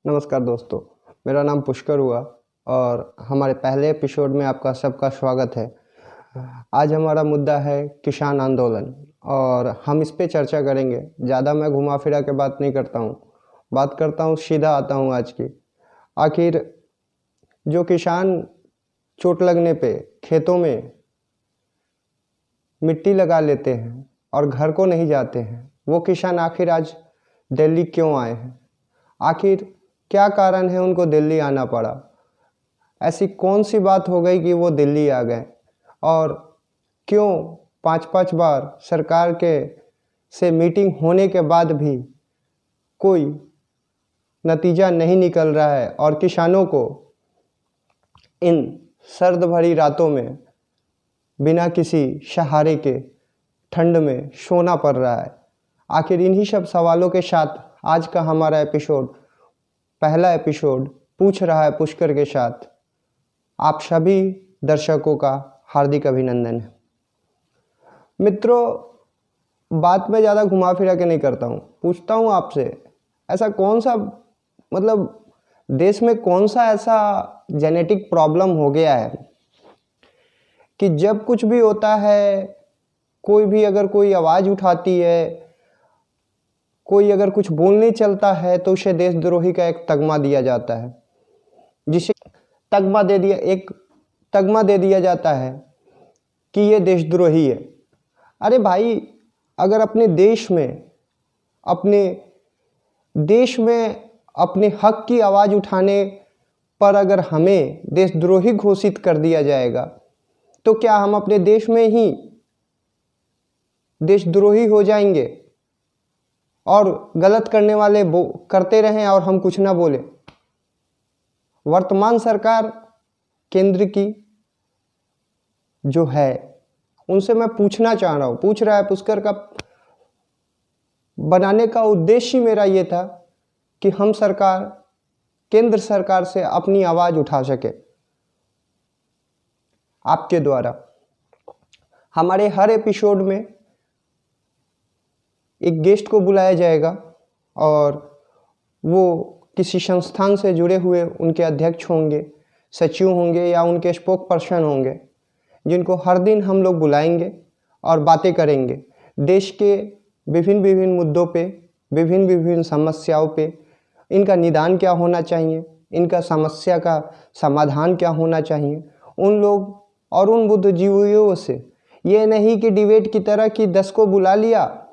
नमस्कार दोस्तों, मेरा नाम पुष्कर हुआ और हमारे पहले एपिसोड में आपका सबका स्वागत है। आज हमारा मुद्दा है किसान आंदोलन और हम इस पे चर्चा करेंगे। ज़्यादा मैं घुमा फिरा के बात नहीं करता हूँ, बात करता हूँ सीधा आता हूँ आज की। आखिर जो किसान चोट लगने पे खेतों में मिट्टी लगा लेते हैं और घर को नहीं जाते हैं, वो किसान आखिर आज दिल्ली क्यों आए हैं? आखिर क्या कारण है उनको दिल्ली आना पड़ा? ऐसी कौन सी बात हो गई कि वो दिल्ली आ गए? और क्यों 5-5 बार सरकार के से मीटिंग होने के बाद भी कोई नतीजा नहीं निकल रहा है और किसानों को इन सर्द भरी रातों में बिना किसी सहारे के ठंड में सोना पड़ रहा है? आखिर इन्हीं सब सवालों के साथ आज का हमारा पहला एपिसोड पूछ रहा है पुष्कर के साथ। आप सभी दर्शकों का हार्दिक अभिनंदन है। मित्रों, बात में ज़्यादा घुमा फिरा के नहीं करता हूँ, पूछता हूँ आपसे, ऐसा कौन सा देश में कौन सा ऐसा जेनेटिक प्रॉब्लम हो गया है कि जब कुछ भी होता है, कोई भी अगर कोई आवाज़ उठाती है, कोई अगर कुछ बोलने चलता है तो उसे देशद्रोही का एक तगमा दिया जाता है, जिसे एक तगमा दे दिया जाता है कि ये देशद्रोही है। अरे भाई, अगर अपने देश में अपने हक की आवाज़ उठाने पर अगर हमें देशद्रोही घोषित कर दिया जाएगा तो क्या हम अपने देश में ही देशद्रोही हो जाएंगे और गलत करने वाले करते रहें और हम कुछ ना बोले? वर्तमान सरकार केंद्र की जो है उनसे मैं पूछना चाह रहा हूँ, पूछ रहा है पुष्कर का बनाने का उद्देश्य मेरा ये था कि हम केंद्र सरकार से अपनी आवाज़ उठा सके। आपके द्वारा हमारे हर एपिसोड में एक गेस्ट को बुलाया जाएगा और वो किसी संस्थान से जुड़े हुए उनके अध्यक्ष होंगे, सचिव होंगे या उनके स्पोक पर्सन होंगे, जिनको हर दिन हम लोग बुलाएंगे और बातें करेंगे देश के विभिन्न मुद्दों पे, विभिन्न समस्याओं पे। इनका निदान क्या होना चाहिए, इनका समस्या का समाधान क्या होना चाहिए, उन लोग और उन बुद्धिजीवियों से। ये नहीं कि डिबेट की तरह कि 10 को बुला लिया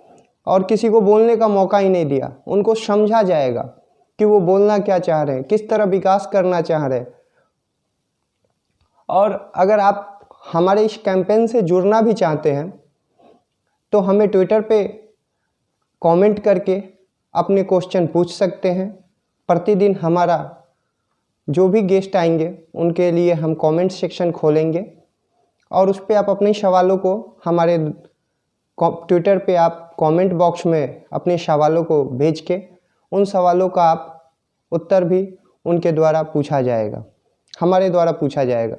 और किसी को बोलने का मौका ही नहीं दिया। उनको समझा जाएगा कि वो बोलना क्या चाह रहे हैं, किस तरह विकास करना चाह रहे हैं। और अगर आप हमारे इस कैंपेन से जुड़ना भी चाहते हैं तो हमें ट्विटर पे कमेंट करके अपने क्वेश्चन पूछ सकते हैं। प्रतिदिन हमारा जो भी गेस्ट आएंगे उनके लिए हम कमेंट सेक्शन खोलेंगे और उस पर आप अपने सवालों को हमारे ट्विटर पे आप कमेंट बॉक्स में अपने सवालों को भेज के उन सवालों का आप उत्तर भी उनके द्वारा पूछा जाएगा, हमारे द्वारा पूछा जाएगा।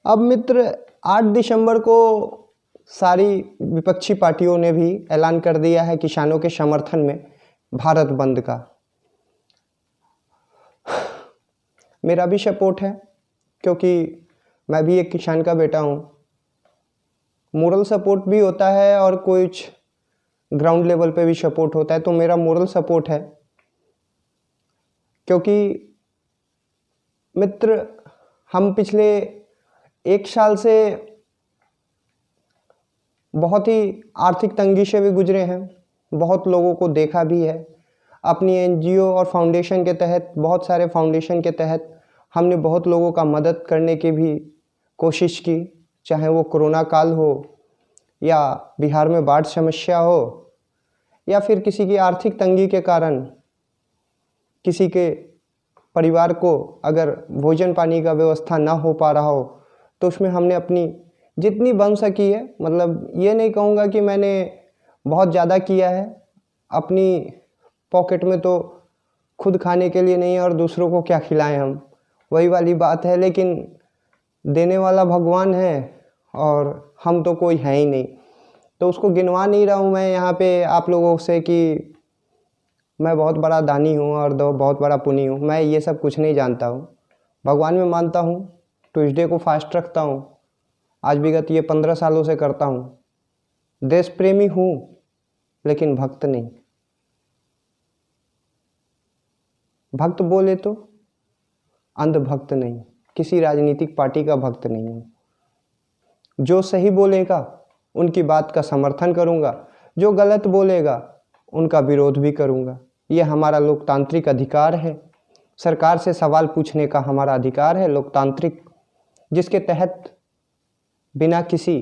अब मित्र, 8 दिसंबर को सारी विपक्षी पार्टियों ने भी ऐलान कर दिया है किसानों के समर्थन में भारत बंद का। मेरा भी सपोर्ट है क्योंकि मैं भी एक किसान का बेटा हूँ। मोरल सपोर्ट भी होता है और कुछ ग्राउंड लेवल पे भी सपोर्ट होता है, तो मेरा मोरल सपोर्ट है। क्योंकि मित्र, हम पिछले 1 साल से बहुत ही आर्थिक तंगी से भी गुजरे हैं, बहुत लोगों को देखा भी है। अपनी एनजीओ और फाउंडेशन के तहत, बहुत सारे फाउंडेशन के तहत हमने बहुत लोगों का मदद करने की भी कोशिश की, चाहे वो कोरोना काल हो या बिहार में बाढ़ समस्या हो या फिर किसी की आर्थिक तंगी के कारण किसी के परिवार को अगर भोजन पानी का व्यवस्था ना हो पा रहा हो तो उसमें हमने अपनी जितनी बन सकी है, मतलब ये नहीं कहूँगा कि मैंने बहुत ज़्यादा किया है, अपनी पॉकेट में तो खुद खाने के लिए नहीं है और दूसरों को क्या खिलाएं हम, वही वाली बात है। लेकिन देने वाला भगवान है और हम तो कोई है ही नहीं, तो उसको गिनवा नहीं रहा हूँ मैं यहाँ पे आप लोगों से कि मैं बहुत बड़ा दानी हूँ और बहुत बड़ा पुनी हूँ, मैं ये सब कुछ नहीं जानता हूँ। भगवान में मानता हूँ, ट्यूसडे को फास्ट रखता हूँ, आज विगत ये 15 सालों से करता हूँ। देश प्रेमी हूँ लेकिन भक्त नहीं। भक्त बोले तो अंधभक्त नहीं, किसी राजनीतिक पार्टी का भक्त नहीं हूँ। जो सही बोलेगा उनकी बात का समर्थन करूँगा, जो गलत बोलेगा उनका विरोध भी करूँगा। ये हमारा लोकतांत्रिक अधिकार है। सरकार से सवाल पूछने का हमारा अधिकार है लोकतांत्रिक, जिसके तहत बिना किसी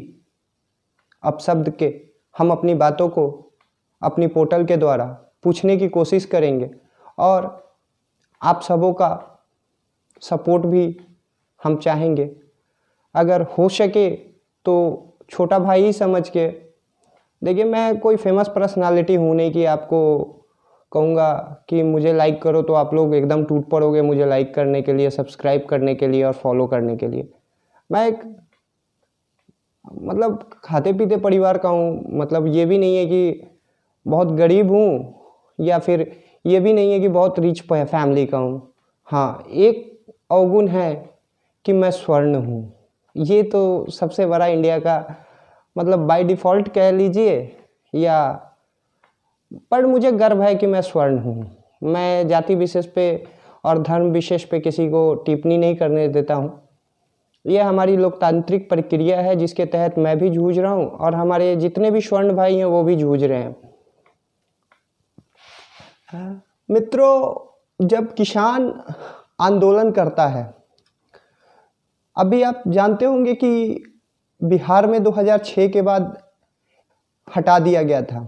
अपशब्द के हम अपनी बातों को अपनी पोर्टल के द्वारा पूछने की कोशिश करेंगे और आप सबों का सपोर्ट भी हम चाहेंगे। अगर हो सके तो छोटा भाई ही समझ के देखिए, मैं कोई फेमस पर्सनालिटी हूँ नहीं कि आपको कहूँगा कि मुझे लाइक करो तो आप लोग एकदम टूट पड़ोगे मुझे लाइक करने के लिए, सब्सक्राइब करने के लिए और फॉलो करने के लिए। मैं एक मतलब खाते पीते परिवार का हूँ, मतलब ये भी नहीं है कि बहुत गरीब हूँ या फिर ये भी नहीं है कि बहुत रिच फैमिली का हूँ। हाँ, एक अवगुण है कि मैं स्वर्ण हूँ। ये तो सबसे बड़ा इंडिया का मतलब बाय डिफ़ॉल्ट कह लीजिए या, पर मुझे गर्व है कि मैं स्वर्ण हूँ। मैं जाति विशेष पे और धर्म विशेष पे किसी को टिप्पणी नहीं करने देता हूँ। यह हमारी लोकतांत्रिक प्रक्रिया है जिसके तहत मैं भी जूझ रहा हूँ और हमारे जितने भी स्वर्ण भाई हैं वो भी जूझ रहे हैं। मित्रों, जब किसान आंदोलन करता है, अभी आप जानते होंगे कि बिहार में 2006 के बाद हटा दिया गया था,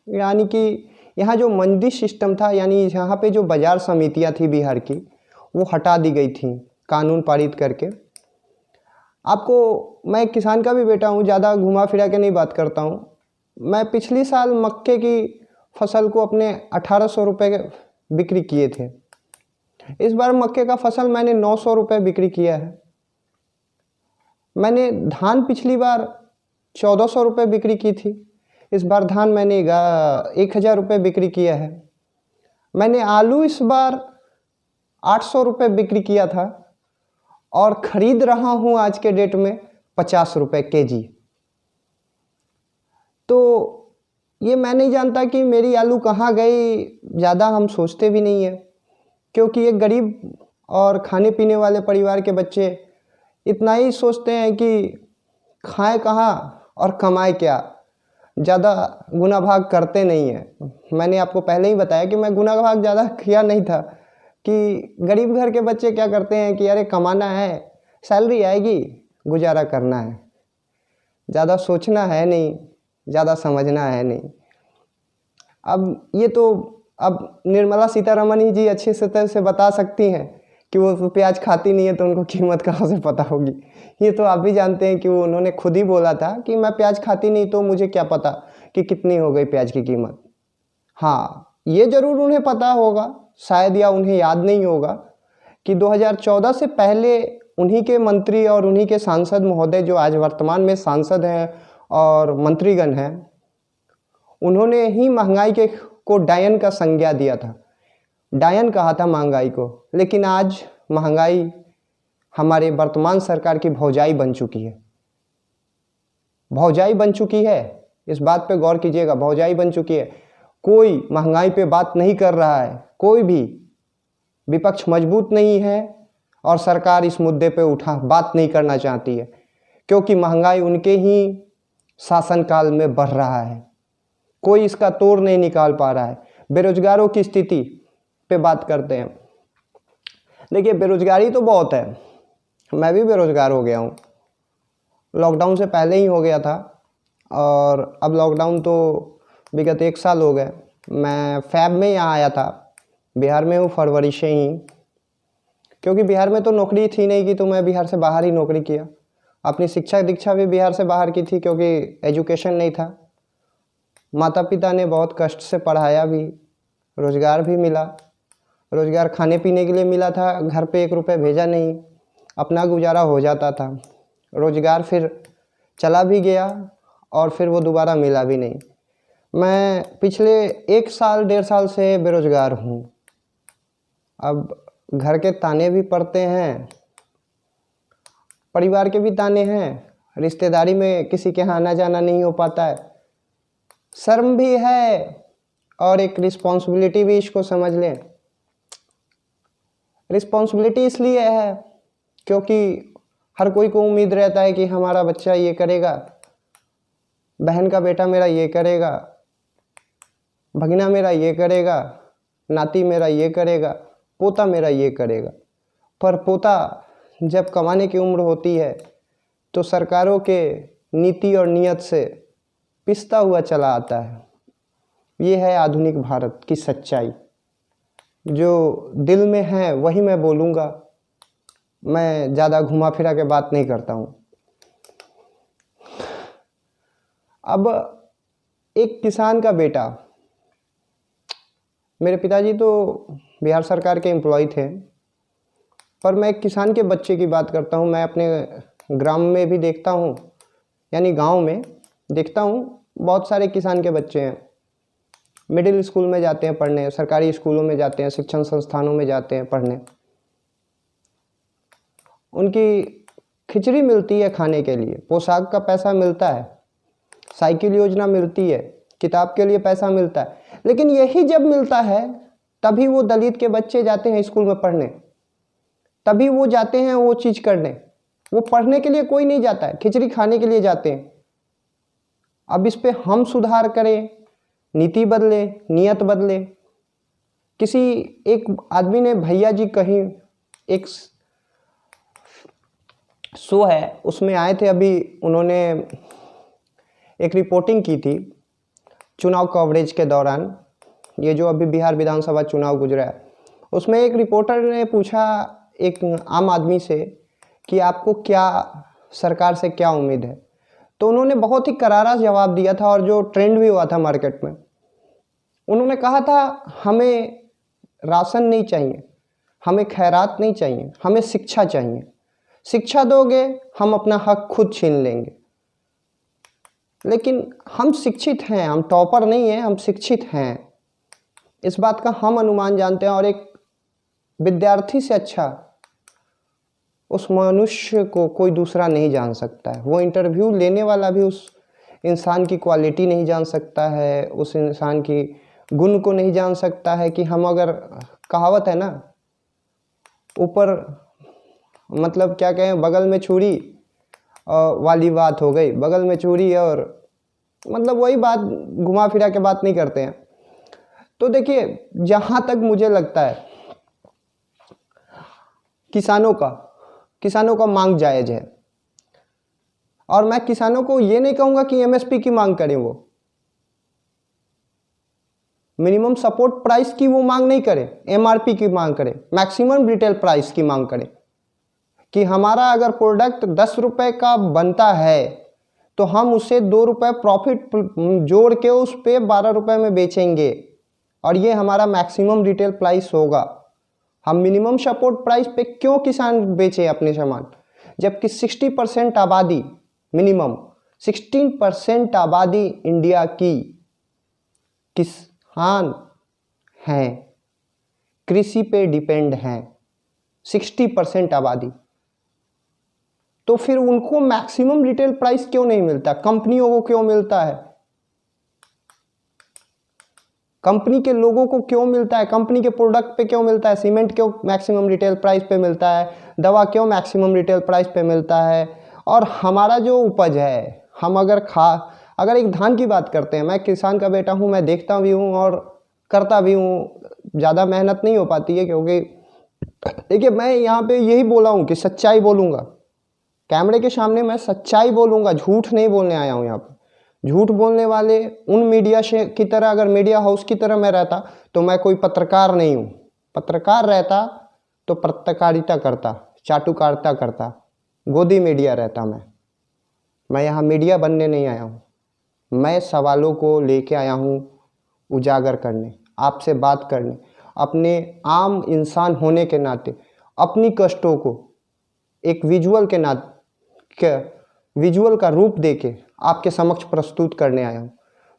यानी कि यहाँ जो मंडी सिस्टम था, यानी यहाँ पे जो बाज़ार समितियाँ थी बिहार की, वो हटा दी गई थी कानून पारित करके। आपको, मैं किसान का भी बेटा हूँ, ज़्यादा घुमा फिरा के नहीं बात करता हूँ। मैं पिछली साल मक्के की फसल को अपने 1800 रुपये बिक्री किए थे। इस बार मक्के का फसल मैंने 900 रुपये बिक्री किया है। मैंने धान पिछली बार 1400 रुपये बिक्री की थी, इस बार धान मैंने 1000 रुपये बिक्री किया है। मैंने आलू इस बार 800 रुपये बिक्री किया था और ख़रीद रहा हूँ आज के डेट में 50 रुपये केजी। तो ये मैं नहीं जानता कि मेरी आलू कहाँ गई, ज़्यादा हम सोचते भी नहीं है, क्योंकि एक गरीब और खाने पीने वाले परिवार के बच्चे इतना ही सोचते हैं कि खाएं कहाँ और कमाएं क्या, ज़्यादा गुना भाग करते नहीं हैं। मैंने आपको पहले ही बताया कि मैं गुना भाग ज़्यादा किया नहीं था, कि गरीब घर के बच्चे क्या करते हैं कि अरे कमाना है, सैलरी आएगी, गुजारा करना है, ज़्यादा सोचना है नहीं, ज़्यादा समझना है नहीं। अब ये तो अब निर्मला सीतारमण ही जी अच्छे से तरह से बता सकती हैं कि वो प्याज खाती नहीं है तो उनको कीमत कहाँ से पता होगी। ये तो आप भी जानते हैं कि वो उन्होंने खुद ही बोला था कि मैं प्याज खाती नहीं तो मुझे क्या पता कि कितनी हो गई प्याज की कीमत। हाँ, ये ज़रूर उन्हें पता होगा शायद, या उन्हें याद नहीं होगा कि 2014 से पहले उन्हीं के मंत्री और उन्हीं के सांसद महोदय जो आज वर्तमान में सांसद हैं और मंत्रीगण हैं, उन्होंने ही महंगाई को डायन का संज्ञा दिया था, डायन कहा था महंगाई को। लेकिन आज महंगाई हमारे वर्तमान सरकार की भौजाई बन चुकी है, भौजाई बन चुकी है। इस बात पे गौर कीजिएगा, भौजाई बन चुकी है। कोई महंगाई पे बात नहीं कर रहा है, कोई भी विपक्ष मजबूत नहीं है और सरकार इस मुद्दे पे बात नहीं करना चाहती है, क्योंकि महंगाई उनके ही शासनकाल में बढ़ रहा है, कोई इसका तोड़ नहीं निकाल पा रहा है। बेरोजगारों की स्थिति पे बात करते हैं। देखिए, बेरोजगारी तो बहुत है, मैं भी बेरोजगार हो गया हूँ, लॉकडाउन से पहले ही हो गया था और अब लॉकडाउन तो विगत 1 साल हो गए। मैं फ़ैब में यहाँ आया था, बिहार में हूँ फरवरी से ही, क्योंकि बिहार में तो नौकरी थी नहीं की, तो मैं बिहार से बाहर ही नौकरी किया। अपनी शिक्षा दीक्षा भी बिहार से बाहर की थी क्योंकि एजुकेशन नहीं था। माता पिता ने बहुत कष्ट से पढ़ाया भी, रोज़गार भी मिला, रोज़गार खाने पीने के लिए मिला था, घर पे 1 रुपये भेजा नहीं, अपना गुजारा हो जाता था। रोज़गार फिर चला भी गया और फिर वो दोबारा मिला भी नहीं। मैं पिछले 1 साल 1.5 साल से बेरोज़गार हूँ। अब घर के ताने भी पड़ते हैं, परिवार के भी ताने हैं, रिश्तेदारी में किसी के यहाँ आना जाना नहीं हो पाता है, शर्म भी है और एक रिस्पॉन्सिबिलिटी भी इसको समझ लें। रिस्पॉन्सिबिलिटी इसलिए है क्योंकि हर कोई को उम्मीद रहता है कि हमारा बच्चा ये करेगा, बहन का बेटा मेरा ये करेगा, भगना मेरा ये करेगा, नाती मेरा ये करेगा, पोता मेरा ये करेगा। पर पोता जब कमाने की उम्र होती है तो सरकारों के नीति और नियत से पिसता हुआ चला आता है। ये है आधुनिक भारत की सच्चाई। जो दिल में है वही मैं बोलूँगा, मैं ज़्यादा घुमा फिरा के बात नहीं करता हूँ। अब एक किसान का बेटा, मेरे पिताजी तो बिहार सरकार के एम्प्लॉय थे, पर मैं एक किसान के बच्चे की बात करता हूँ। मैं अपने ग्राम में भी देखता हूँ, यानी गांव में देखता हूँ, बहुत सारे किसान के बच्चे हैं। मिडिल स्कूल में जाते हैं पढ़ने, सरकारी स्कूलों में जाते हैं, शिक्षण संस्थानों में जाते हैं पढ़ने। उनकी खिचड़ी मिलती है खाने के लिए, पोशाक का पैसा मिलता है, साइकिल योजना मिलती है, किताब के लिए पैसा मिलता है। लेकिन यही जब मिलता है तभी वो दलित के बच्चे जाते हैं स्कूल में पढ़ने, तभी वो जाते हैं वो चीज़ करने। वो पढ़ने के लिए कोई नहीं जाता है, खिचड़ी खाने के लिए जाते हैं। अब इस पे हम सुधार करें, नीति बदले, नियत बदले। किसी एक आदमी ने, भैया जी कहीं एक शो है उसमें आए थे, अभी उन्होंने एक रिपोर्टिंग की थी चुनाव कवरेज के दौरान, ये जो अभी बिहार विधानसभा चुनाव गुजरा है। उसमें एक रिपोर्टर ने पूछा एक आम आदमी से कि आपको क्या सरकार से क्या उम्मीद है। तो उन्होंने बहुत ही करारा जवाब दिया था और जो ट्रेंड भी हुआ था मार्केट में। उन्होंने कहा था हमें राशन नहीं चाहिए, हमें खैरात नहीं चाहिए, हमें शिक्षा चाहिए। शिक्षा दोगे हम अपना हक खुद छीन लेंगे। लेकिन हम शिक्षित हैं, हम टॉपर नहीं हैं, हम शिक्षित हैं, इस बात का हम अनुमान जानते हैं। और एक विद्यार्थी से अच्छा उस मनुष्य को कोई दूसरा नहीं जान सकता है। वो इंटरव्यू लेने वाला भी उस इंसान की क्वालिटी नहीं जान सकता है, उस इंसान की गुण को नहीं जान सकता है। कि हम अगर, कहावत है ना, ऊपर मतलब क्या कहें, बगल में छुरी वाली बात हो गई, बगल में छुरी, और मतलब वही बात, घुमा फिरा के बात नहीं करते हैं। तो देखिए, जहाँ तक मुझे लगता है किसानों का मांग जायज़ है। और मैं किसानों को ये नहीं कहूँगा कि एमएसपी की मांग करें, वो मिनिमम सपोर्ट प्राइस की वो मांग नहीं करें, एमआरपी की मांग करें, मैक्सिमम रिटेल प्राइस की मांग करें। कि हमारा अगर प्रोडक्ट 10 रुपये का बनता है तो हम उसे 2 रुपये प्रॉफिट जोड़ के उस पे 12 रुपये में बेचेंगे, और ये हमारा मैक्सिमम रिटेल प्राइस होगा। हम मिनिमम सपोर्ट प्राइस पे क्यों किसान बेचे अपने सामान, जबकि 60% आबादी, मिनिमम 16% आबादी इंडिया की किसान हैं, कृषि पे डिपेंड हैं, 60% आबादी। तो फिर उनको मैक्सिमम रिटेल प्राइस क्यों नहीं मिलता? कंपनियों को क्यों मिलता है? कंपनी के लोगों को क्यों मिलता है? कंपनी के प्रोडक्ट पे क्यों मिलता है? सीमेंट क्यों मैक्सिमम रिटेल प्राइस पे मिलता है? दवा क्यों मैक्सिमम रिटेल प्राइस पे मिलता है? और हमारा जो उपज है, हम अगर एक धान की बात करते हैं, मैं किसान का बेटा हूँ, मैं देखता भी हूँ और करता भी हूँ। ज़्यादा मेहनत नहीं हो पाती है, क्योंकि देखिए, मैं यहाँ पे यही बोला हूँ कि सच्चाई बोलूँगा, कैमरे के सामने मैं सच्चाई बोलूँगा, झूठ नहीं बोलने आया हूँ यहाँ पे। झूठ बोलने वाले उन मीडिया से की तरह, अगर मीडिया हाउस की तरह मैं रहता तो मैं कोई पत्रकार नहीं हूँ। पत्रकार रहता तो पत्रकारिता करता, चाटुकारिता करता, गोदी मीडिया रहता। मैं यहाँ मीडिया बनने नहीं आया हूँ, मैं सवालों को लेके आया हूँ उजागर करने, आपसे बात करने, अपने आम इंसान होने के नाते अपनी कष्टों को एक विजुअल का रूप देके आपके समक्ष प्रस्तुत करने आया हूँ।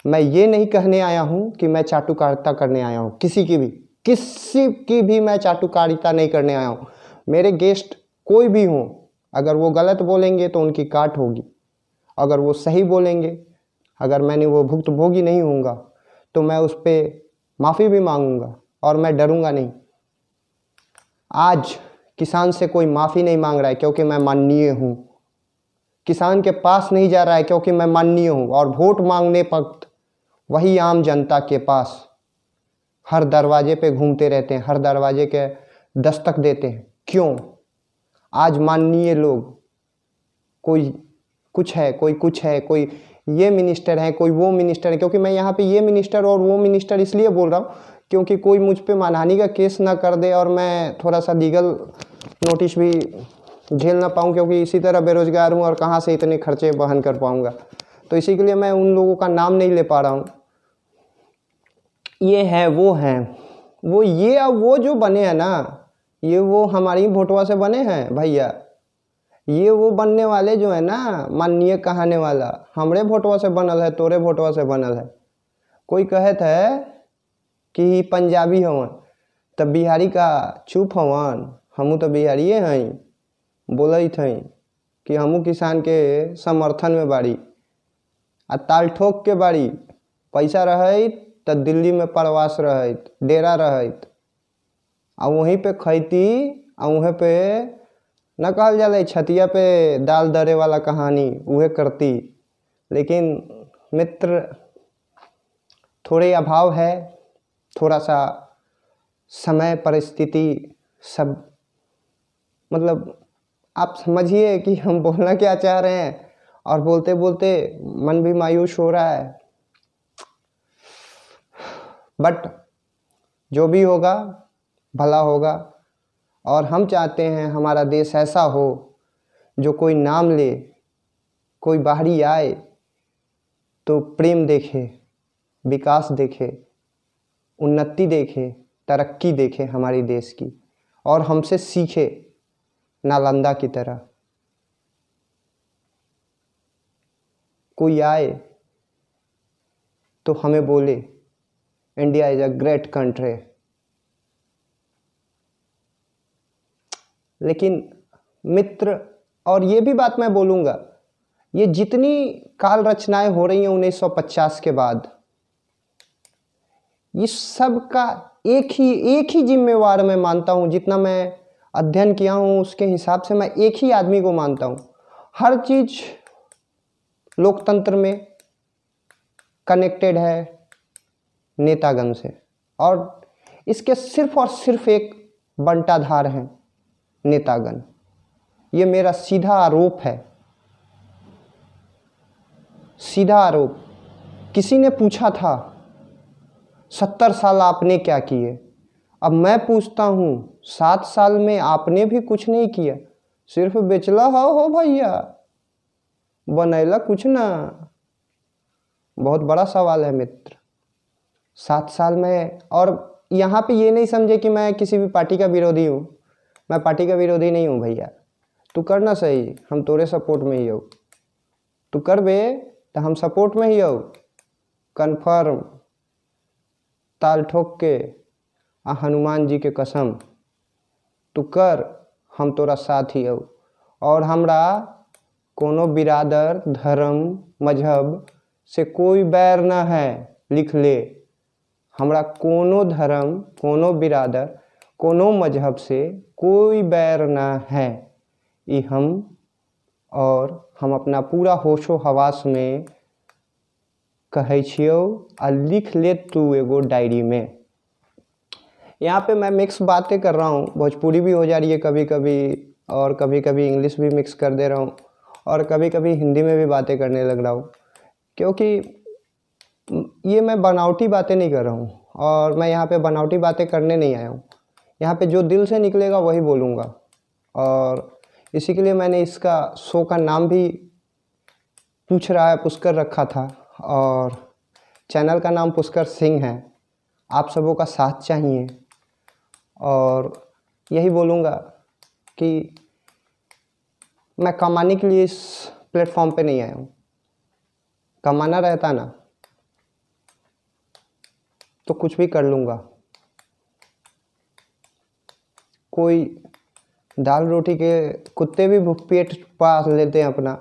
मैं ये नहीं कहने आया हूँ कि मैं चाटुकारिता करने आया हूँ, किसी की भी मैं चाटुकारिता नहीं करने आया हूँ। मेरे गेस्ट कोई भी हों, अगर वो गलत बोलेंगे तो उनकी काट होगी, अगर वो सही बोलेंगे, अगर मैंने वो भुक्तभोगी नहीं होऊंगा तो मैं उस पर माफ़ी भी मांगूंगा और मैं डरूंगा नहीं। आज किसान से कोई माफ़ी नहीं मांग रहा है क्योंकि मैं माननीय हूँ, किसान के पास नहीं जा रहा है क्योंकि मैं माननीय हूँ, और वोट मांगने वक्त वही आम जनता के पास हर दरवाजे पे घूमते रहते हैं, हर दरवाजे के दस्तक देते हैं। क्यों? आज माननीय लोग, कोई कुछ है, कोई कुछ है, कोई ये मिनिस्टर है, कोई वो मिनिस्टर है, क्योंकि मैं यहाँ पे ये मिनिस्टर और वो मिनिस्टर इसलिए बोल रहा हूँ क्योंकि कोई मुझ पे मानहानि का केस ना कर दे और मैं थोड़ा सा लीगल नोटिस भी झेल ना पाऊँ, क्योंकि इसी तरह बेरोजगार हूँ और कहाँ से इतने खर्चे वहन कर पाऊँगा। तो इसी के लिए मैं उन लोगों का नाम नहीं ले पा रहा हूँ। ये है, वो हैं, वो ये अब वो जो बने हैं ना, ये वो हमारी भोटवा से बने हैं भैया। ये वो बनने वाले जो है ना, माननीय कहाने वाला, हमरे भोटवा से बनल है, तोरे भोटवा से बनल है। कोई कहत है कि पंजाबी हवन, तब बिहारी का चुप हवन, हमू तो बिहारिये हई, बोलत हई कि हमू किसान के समर्थन में बाड़ी, आ ताल ठोक के बाड़ी। पैसा रहित तो दिल्ली में प्रवास रहित, डेरा रहित, आ वहीं पे खैती, आ वहीं पे न कहल जाला छतिया पे दाल दरे वाला कहानी उहे करती। लेकिन मित्र, थोड़े अभाव है, थोड़ा सा समय परिस्थिति सब, मतलब आप समझिए कि हम बोलना क्या चाह रहे हैं, और बोलते बोलते मन भी मायूस हो रहा है। बट जो भी होगा भला होगा, और हम चाहते हैं हमारा देश ऐसा हो जो कोई नाम ले, कोई बाहरी आए तो प्रेम देखे, विकास देखे, उन्नति देखे, तरक्की देखे हमारी देश की, और हमसे सीखे नालंदा की तरह। कोई आए तो हमें बोले India is a great country. लेकिन मित्र, और ये भी बात मैं बोलूँगा, ये जितनी काल रचनाएं हो रही हैं 1950 के बाद, इस सब का एक ही जिम्मेवार मैं मानता हूँ। जितना मैं अध्ययन किया हूँ उसके हिसाब से मैं एक ही आदमी को मानता हूँ। हर चीज़ लोकतंत्र में कनेक्टेड है नेतागण से, और इसके सिर्फ और सिर्फ एक बंटाधार हैं नेतागण। ये मेरा सीधा आरोप है, सीधा आरोप। किसी ने पूछा था 70 साल आपने क्या किए, अब मैं पूछता हूँ 7 साल में आपने भी कुछ नहीं किया, सिर्फ बेचला हो भैया, बनैला कुछ ना। बहुत बड़ा सवाल है मित्र। 7 साल में, और यहाँ पे ये नहीं समझे कि मैं किसी भी पार्टी का विरोधी हूँ, मैं पार्टी का विरोधी नहीं हूँ भैया। तू करना सही, हम तोरे सपोर्ट में ही हो, तू कर बे तो हम सपोर्ट में ही हो कन्फर्म, ताल ठोक के, आ हनुमान जी के कसम, तू कर, हम तोरा साथ ही हो। और हमरा कोनो बिरादर, धर्म, मजहब से कोई बैर ना है, लिख ले। हमरा कोनो धर्म, कोनो बिरादर, कोनो मजहब से कोई बैर ना है। ई हम, और हम अपना पूरा होशो हवास में कहै छियो, आ लिख ले तू एगो डायरी में। यहाँ पे मैं मिक्स बातें कर रहा हूँ, भोजपुरी भी हो जा रही है कभी कभी, और कभी कभी इंग्लिश भी मिक्स कर दे रहा हूँ, और कभी कभी हिंदी में भी बातें करने लग रहा हूँ, क्योंकि ये मैं बनावटी बातें नहीं कर रहा हूँ, और मैं यहाँ पे बनावटी बातें करने नहीं आया हूँ। यहाँ पे जो दिल से निकलेगा वही बोलूँगा, और इसी के लिए मैंने इसका शो का नाम भी पूछ रहा है पुष्कर रखा था, और चैनल का नाम पुष्कर सिंह है। आप सबों का साथ चाहिए, और यही बोलूँगा कि मैं कमाने के लिए इस प्लेटफॉर्म पे नहीं आया हूँ। कमाना रहता ना तो कुछ भी कर लूँगा। कोई दाल रोटी के कुत्ते भी पेट पाल लेते हैं अपना,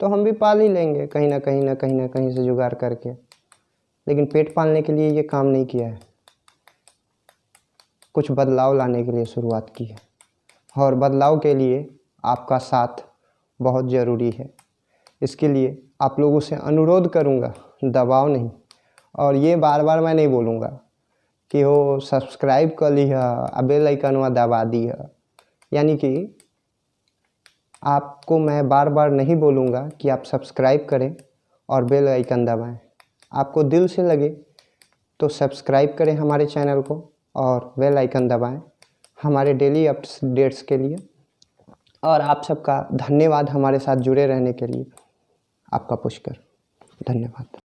तो हम भी पाल ही लेंगे कहीं ना कहीं से जुगाड़ करके। लेकिन पेट पालने के लिए ये काम नहीं किया है, कुछ बदलाव लाने के लिए शुरुआत की है। और बदलाव के लिए आपका साथ बहुत ज़रूरी है। इसके लिए आप लोगों से अनुरोध करूँगा, दबाव नहीं। और ये बार बार मैं नहीं बोलूँगा कि हो सब्सक्राइब कर ली है, अब बेल आइकनवा दबा दी है। यानी कि आपको मैं बार बार नहीं बोलूँगा कि आप सब्सक्राइब करें और बेल आइकन दबाएं। आपको दिल से लगे तो सब्सक्राइब करें हमारे चैनल को और बेल आइकन दबाएं हमारे डेली अपडेट्स के लिए। और आप सबका धन्यवाद हमारे साथ जुड़े रहने के लिए। आपका पुष्कर धन्यवाद।